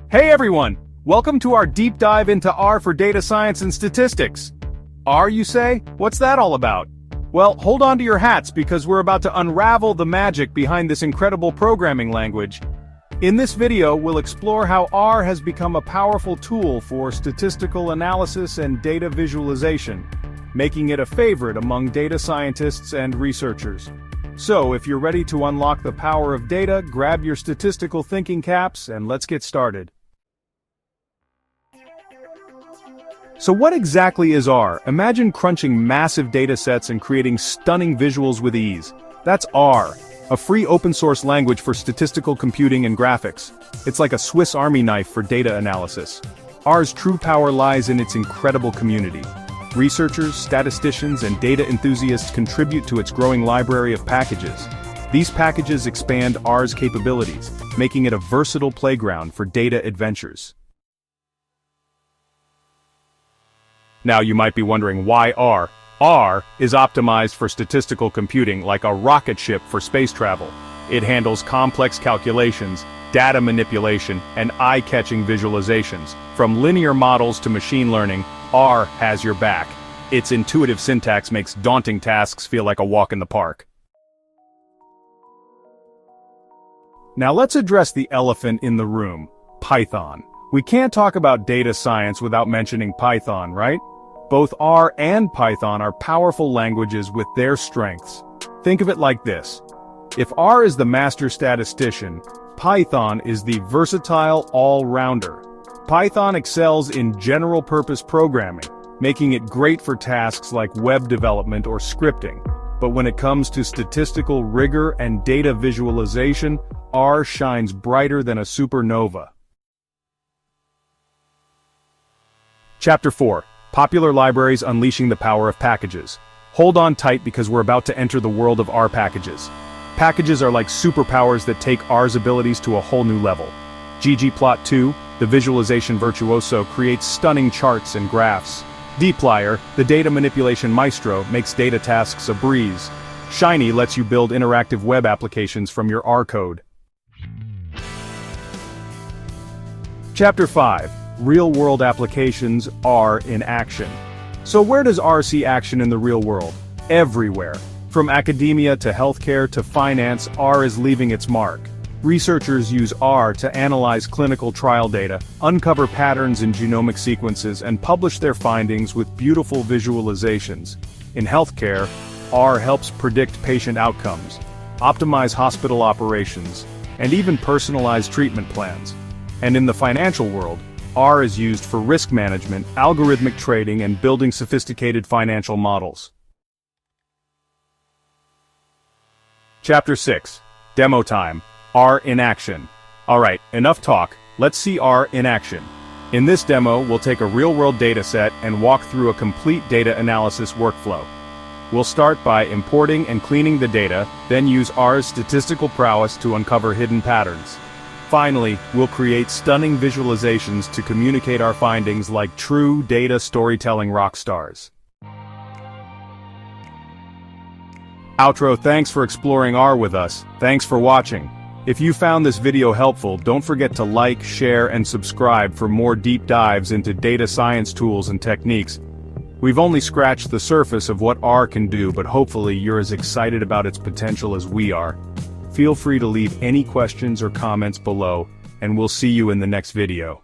Hey everyone! Welcome to our deep dive into R for data science and statistics. R, you say? What's that all about? Well, hold on to your hats because we're about to unravel the magic behind this incredible programming language. In this video, we'll explore how R has become a powerful tool for statistical analysis and data visualization, making it a favorite among data scientists and researchers. So, if you're ready to unlock the power of data, grab your statistical thinking caps and let's get started. So what exactly is R? Imagine crunching massive data sets and creating stunning visuals with ease. That's R, a free open-source language for statistical computing and graphics. It's like a Swiss Army knife for data analysis. R's true power lies in its incredible community. Researchers, statisticians, and data enthusiasts contribute to its growing library of packages. These packages expand R's capabilities, making it a versatile playground for data adventures. Now you might be wondering why R? R is optimized for statistical computing like a rocket ship for space travel. It handles complex calculations, data manipulation, and eye-catching visualizations. From linear models to machine learning, R has your back. Its intuitive syntax makes daunting tasks feel like a walk in the park. Now let's address the elephant in the room, Python. We can't talk about data science without mentioning Python, right? Both R and Python are powerful languages with their strengths. Think of it like this. If R is the master statistician, Python is the versatile all-rounder. Python excels in general-purpose programming, making it great for tasks like web development or scripting. But when it comes to statistical rigor and data visualization, R shines brighter than a supernova. Chapter 4. Popular libraries unleashing the power of packages. Hold on tight because we're about to enter the world of R packages. Packages are like superpowers that take R's abilities to a whole new level. ggplot2, the visualization virtuoso, creates stunning charts and graphs. dplyr, the data manipulation maestro, makes data tasks a breeze. Shiny lets you build interactive web applications from your R code. Chapter 5. Real-world applications, R in action. So where does R see action in the real world? Everywhere. From academia to healthcare to finance, R is leaving its mark. Researchers use R to analyze clinical trial data, uncover patterns in genomic sequences, and publish their findings with beautiful visualizations. In healthcare, R helps predict patient outcomes, optimize hospital operations, and even personalize treatment plans. And in the financial world, R is used for risk management, algorithmic trading, and building sophisticated financial models. Chapter 6. Demo time. R in action. Alright, enough talk, let's see R in action. In this demo, we'll take a real-world dataset and walk through a complete data analysis workflow. We'll start by importing and cleaning the data, then use R's statistical prowess to uncover hidden patterns. Finally, we'll create stunning visualizations to communicate our findings like true data storytelling rock stars. Outro. Thanks for exploring R with us. Thanks for watching. If you found this video helpful, don't forget to like, share, and subscribe for more deep dives into data science tools and techniques. We've only scratched the surface of what R can do, but hopefully you're as excited about its potential as we are. Feel free to leave any questions or comments below, and we'll see you in the next video.